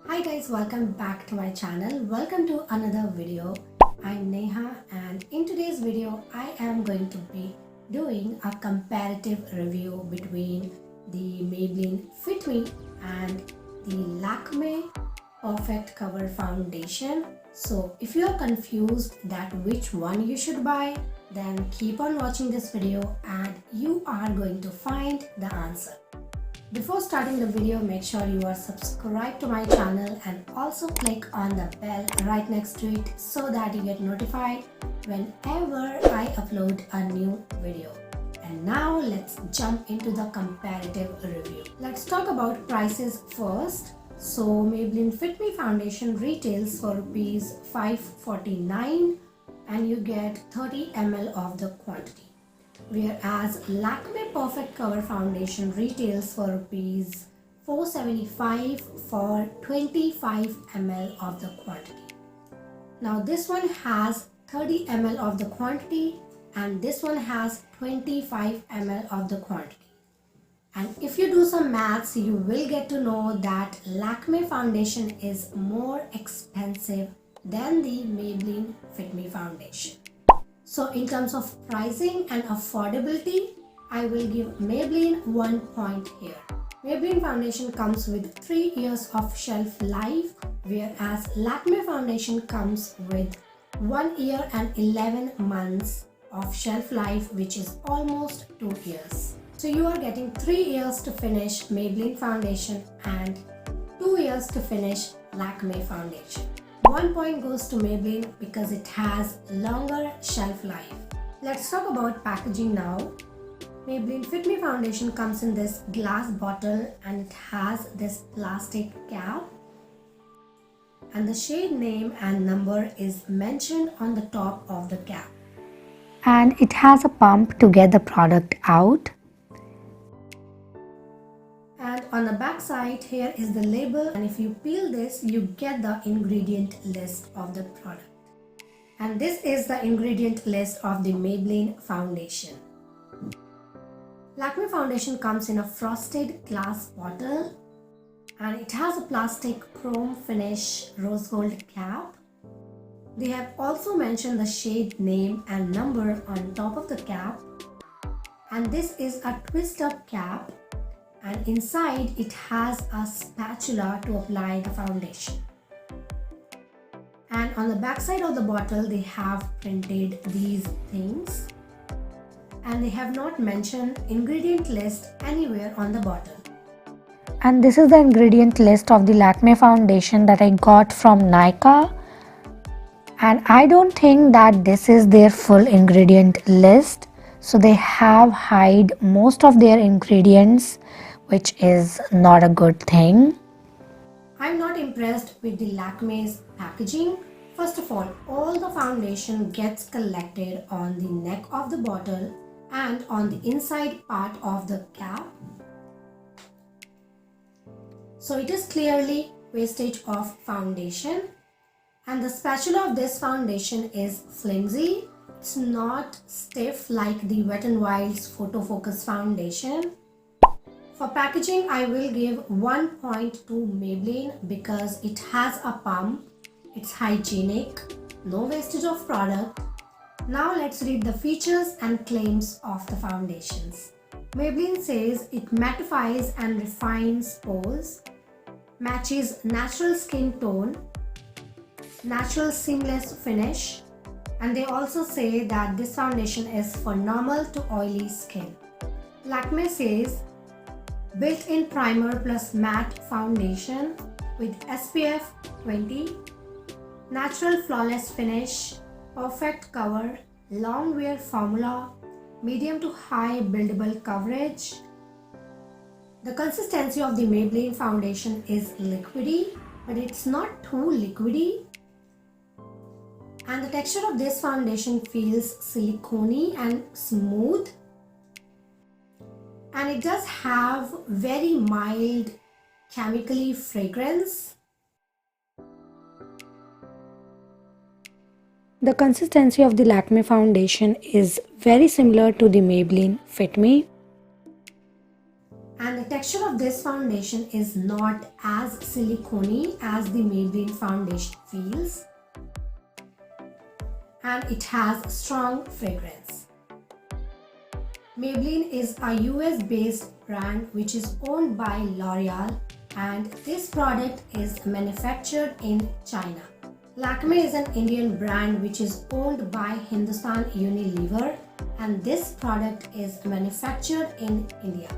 Hi guys, welcome back to my channel. Welcome to another video. I'm Neha and in today's video I am going to be doing a comparative review between the Maybelline Fit Me and the Lakme Perfect Cover Foundation. So if you are confused that which one you should buy, then keep on watching this video and you are going to find the answer. Before starting the video, make sure you are subscribed to my channel and also click on the bell right next to it so that you get notified whenever I upload a new video. And now let's jump into the comparative review. Let's talk about prices first. So Maybelline Fit Me foundation retails for Rs 549 and you get 30 ml of the quantity. Whereas Lakme Perfect Cover Foundation retails for Rs 475 for 25 ml of the quantity. Now this one has 30 ml of the quantity and this one has 25 ml of the quantity. And if you do some maths, you will get to know that Lakme foundation is more expensive than the Maybelline Fit Me foundation. So in terms of pricing and affordability, I will give Maybelline 1 point here. Maybelline foundation comes with 3 years of shelf life, whereas Lakme foundation comes with 1 year and 11 months of shelf life, which is almost 2 years. So you are getting 3 years to finish Maybelline foundation and 2 years to finish Lakme foundation. 1 point goes to Maybelline because it has longer shelf life. Let's talk about packaging now. Maybelline Fit Me foundation comes in this glass bottle and it has this plastic cap. And the shade name and number is mentioned on the top of the cap. And it has a pump to get the product out. And on the back side, here is the label, and if you peel this, you get the ingredient list of the product. And this is the ingredient list of the Maybelline foundation. Lakme foundation comes in a frosted glass bottle and it has a plastic chrome finish rose gold cap. They have also mentioned the shade name and number on top of the cap. And this is a twist up cap. And inside it has a spatula to apply the foundation. And on the back side of the bottle they have printed these things and they have not mentioned ingredient list anywhere on the bottle. And this is the ingredient list of the Lakme foundation that I got from Nykaa, and I don't think that this is their full ingredient list, so they have hide most of their ingredients, which is not a good thing. I'm not impressed with the Lakme's packaging. First of all the foundation gets collected on the neck of the bottle and on the inside part of the cap. So it is clearly wastage of foundation. And the spatula of this foundation is flimsy. It's not stiff like the Wet n Wild's Photo Focus foundation. For packaging, I will give 1 point to Maybelline because it has a pump, it's hygienic, no wastage of product. Now let's read the features and claims of the foundations. Maybelline says it mattifies and refines pores, matches natural skin tone, natural seamless finish, and they also say that this foundation is for normal to oily skin. Lakme says built-in primer plus matte foundation with SPF 20, natural flawless finish, perfect cover, long wear formula, medium to high buildable coverage. The consistency of the Maybelline foundation is liquidy, but it's not too liquidy. And the texture of this foundation feels silicone and smooth. And it does have very mild chemically fragrance. The consistency of the Lakme foundation is very similar to the Maybelline Fit Me. And the texture of this foundation is not as silicone as the Maybelline foundation feels, and it has strong fragrance. Maybelline is a US based brand which is owned by L'Oreal, and this product is manufactured in China. Lakme is an Indian brand which is owned by Hindustan Unilever, and this product is manufactured in India.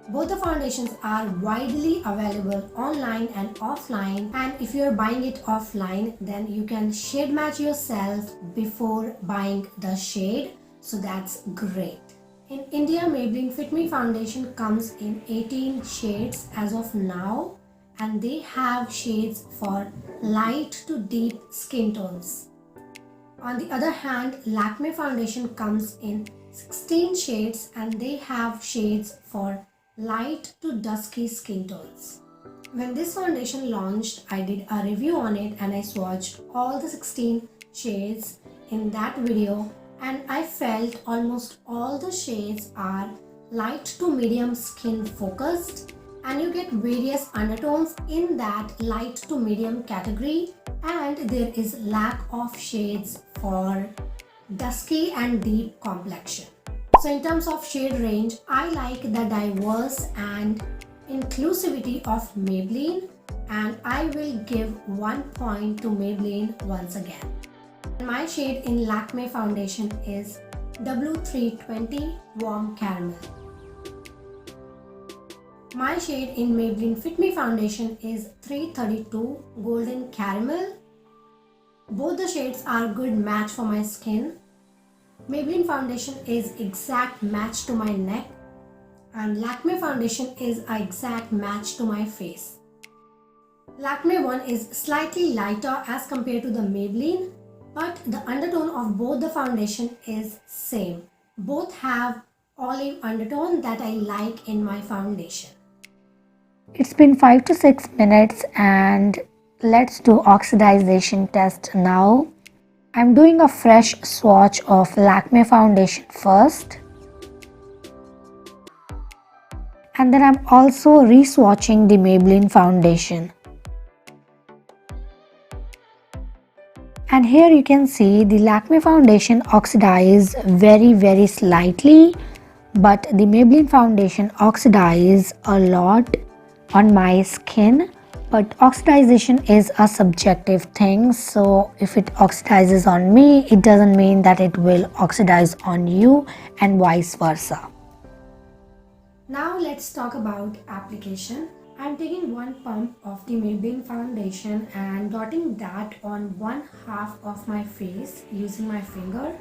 Both the foundations are widely available online and offline, and if you are buying it offline, then you can shade match yourself before buying the shade, so that's great. In India, Maybelline Fit Me foundation comes in 18 shades as of now, and they have shades for light to deep skin tones. On the other hand, Lakme foundation comes in 16 shades, and they have shades for light to dusky skin tones. When this foundation launched, I did a review on it and I swatched all the 16 shades in that video, and I felt almost all the shades are light to medium skin focused, and you get various undertones in that light to medium category, and there is lack of shades for dusky and deep complexion. So in terms of shade range, I like the diverse and inclusivity of Maybelline, and I will give 1 point to Maybelline once again. My shade in Lakme foundation is W320 Warm Caramel. My shade in Maybelline Fit Me foundation is 332 Golden Caramel. Both the shades are good match for my skin. Maybelline foundation is exact match to my neck, and Lakme foundation is an exact match to my face. Lakme one is slightly lighter as compared to the Maybelline, but the undertone of both the foundation is same. Both have olive undertone that I like in my foundation. It's been 5 to 6 minutes and let's do oxidization test now. I'm doing a fresh swatch of Lakme foundation first, and then I'm also re-swatching the Maybelline foundation. And here you can see the Lakme foundation oxidized very slightly, but the Maybelline foundation oxidized a lot on my skin. But oxidization is a subjective thing, so if it oxidizes on me, it doesn't mean that it will oxidize on you, and vice versa. Now let's talk about application. I'm taking one pump of the Maybelline foundation and dotting that on one half of my face using my finger.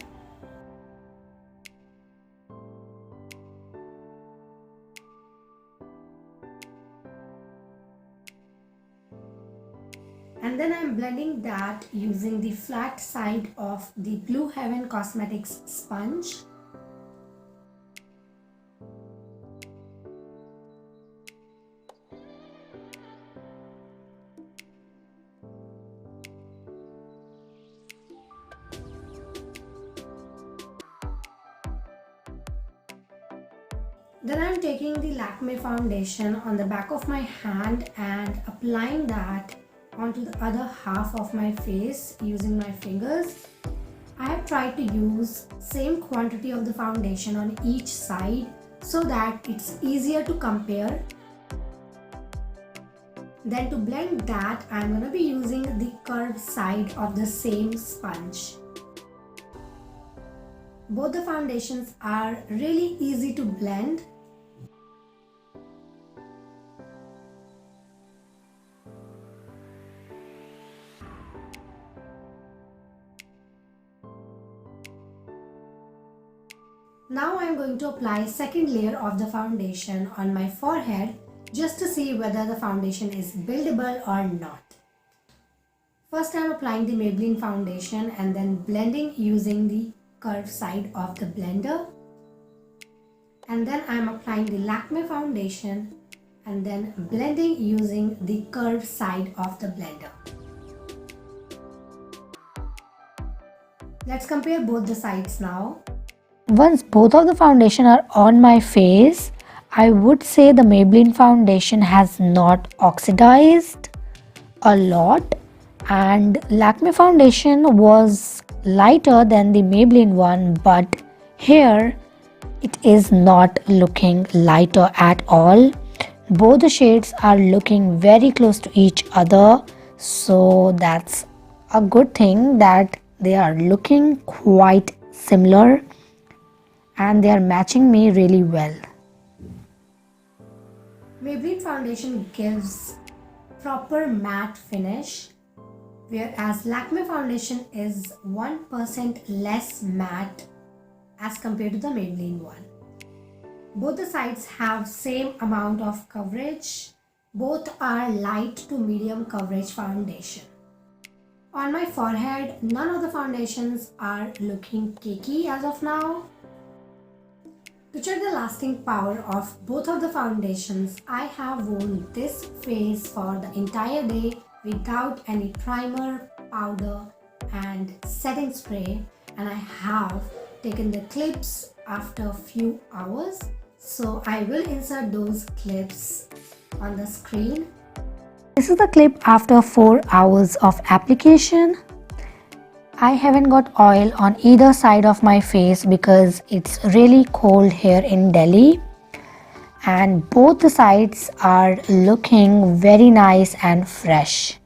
And then I'm blending that using the flat side of the Blue Heaven Cosmetics sponge. Then I'm taking the Lakme foundation on the back of my hand and applying that onto the other half of my face using my fingers. I have tried to use same quantity of the foundation on each side so that it's easier to compare. Then to blend that, I'm going to be using the curved side of the same sponge. Both the foundations are really easy to blend. Now I'm going to apply second layer of the foundation on my forehead just to see whether the foundation is buildable or not. First I'm applying the Maybelline foundation and then blending using the curved side of the blender. And then I'm applying the Lakme foundation and then blending using the curved side of the blender. Let's compare both the sides now. Once both of the foundation are on my face, I would say the Maybelline foundation has not oxidized a lot, and Lakme foundation was lighter than the Maybelline one, but here it is not looking lighter at all. Both the shades are looking very close to each other, so that's a good thing that they are looking quite similar and they are matching me really well. Maybelline foundation gives proper matte finish, whereas Lakme foundation is 1% less matte as compared to the Maybelline one. Both the sides have same amount of coverage. Both are light to medium coverage foundation. On my forehead, none of the foundations are looking cakey as of now. To check the lasting power of both of the foundations, I have worn this face for the entire day without any primer, powder and setting spray, and I have taken the clips after a few hours. So I will insert those clips on the screen. This is the clip after 4 hours of application. I haven't got oil on either side of my face because it's really cold here in Delhi, and both the sides are looking very nice and fresh.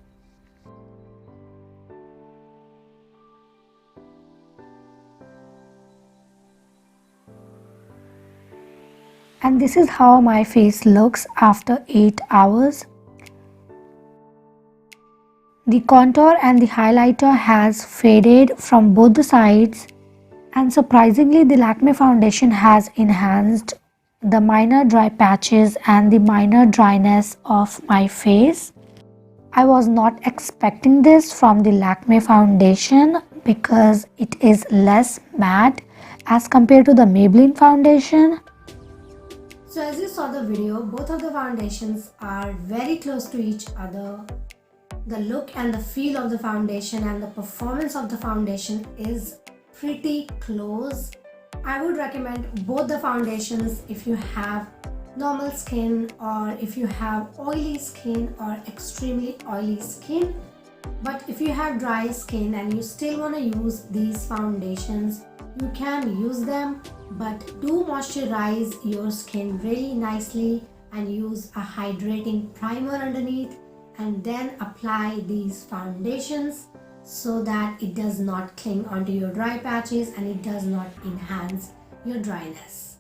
And this is how my face looks after 8 hours. The contour and the highlighter has faded from both the sides, and surprisingly the Lakme foundation has enhanced the minor dry patches and the minor dryness of my face. I was not expecting this from the Lakme foundation because it is less matte as compared to the Maybelline foundation. So as you saw the video, both of the foundations are very close to each other. The look and the feel of the foundation and the performance of the foundation is pretty close. I would recommend both the foundations if you have normal skin or if you have oily skin or extremely oily skin. But if you have dry skin and you still want to use these foundations, you can use them, but do moisturize your skin really nicely and use a hydrating primer underneath and then apply these foundations so that it does not cling onto your dry patches and it does not enhance your dryness.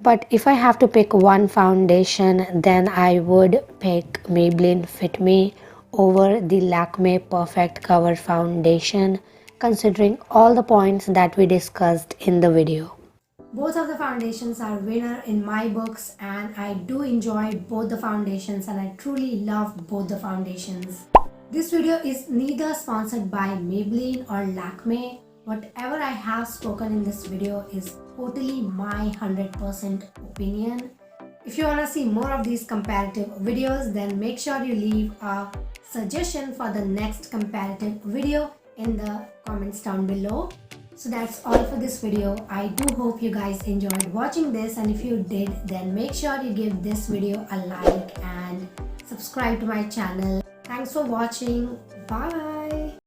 But if I have to pick one foundation, then I would pick Maybelline Fit Me over the Lakme Perfect Cover Foundation, considering all the points that we discussed in the video. Both of the foundations are winner in my books, and I do enjoy both the foundations and I truly love both the foundations. This video is neither sponsored by Maybelline or Lakme. Whatever I have spoken in this video is totally my 100% opinion. If you want to see more of these comparative videos, then make sure you leave a suggestion for the next comparative video in the comments down below. So that's all for this video. I do hope you guys enjoyed watching this, and if you did, then make sure you give this video a like and subscribe to my channel. Thanks for watching. Bye.